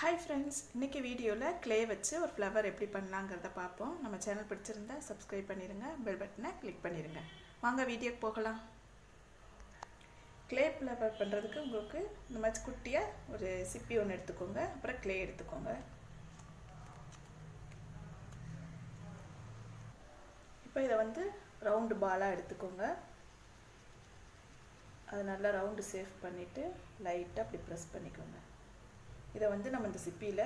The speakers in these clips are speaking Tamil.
हाय फ्रेंड्स इनके वीडियोला क्ले वच्चु और फ्लावर एप्पडी पण्णलांगறத பாப்போம் நம்ம சேனல் பிடிச்சிருந்தா சப்ஸ்கிரைப் பண்ணிருங்க பெல் பட்டனை கிளிக் பண்ணிருங்க வாங்க வீடியோக்கு போகலாம் क्ले फ्लावर பண்றதுக்கு உங்களுக்கு இந்த மாதிரி குட்டியா ஒரு சிப்பி ஒன்னு எடுத்துக்கோங்க அப்புறம் क्ले எடுத்துக்கோங்க இப்போ இத வந்து ரவுண்ட் பாலா எடுத்துக்கோங்க அது நல்லா ரவுண்ட் ஷேப் பண்ணிட்டு லைட்டா அப்படி பிரஸ் பண்ணிக்கோங்க இத வந்து நம்ம இந்த சிப்பில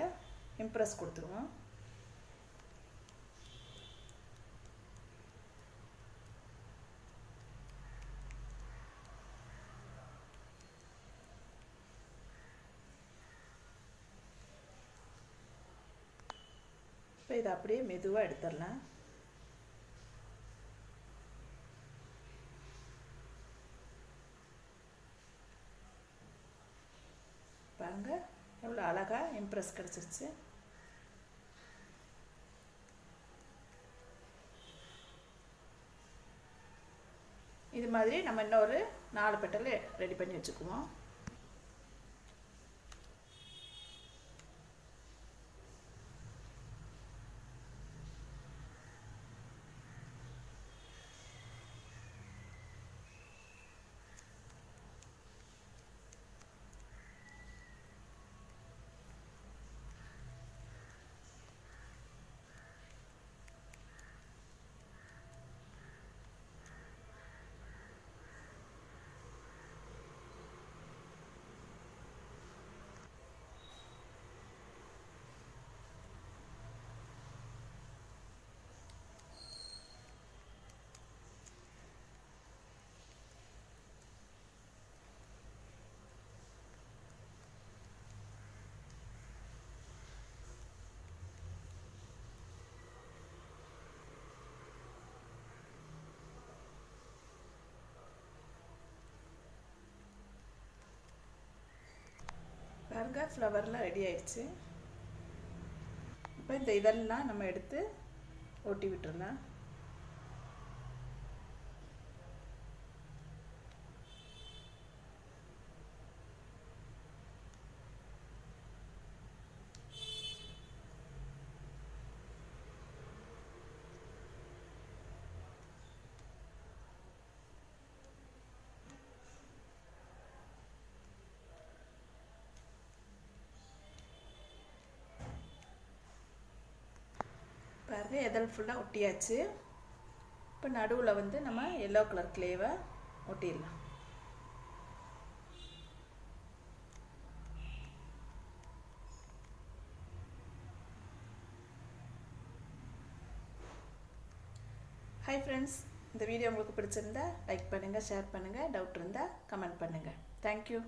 இம்ப்ரஸ் கொடுத்துருவோம் இப்போ இத அப்படியே மெதுவா எடுத்துறலாம் பாருங்க எவ்வளவு அழகா இம்ப்ரஸ் கிடைச்சிருச்சு இது மாதிரி நம்ம இன்னொரு 4 பெட்டல் ரெடி பண்ணி வச்சுக்குவோம் பாருங்க ஃப்ளவர்லாம் ரெடி ஆயிடுச்சு இப்போ இந்த இதெல்லாம் நம்ம எடுத்து ஒட்டி விட்டுறலாம் பாருங்க எதல் ஃபுல்லா ஒட்டியாச்சு இப்போ நடுவுல வந்து நம்ம yellow கலர் க்ளேவை ஒட்டிடலாம் ஹாய் ஃப்ரெண்ட்ஸ் இந்த வீடியோ உங்களுக்கு பிடிச்சிருந்தா லைக் பண்ணுங்க ஷேர் பண்ணுங்க டவுட் இருந்தா கமெண்ட் பண்ணுங்க Thank you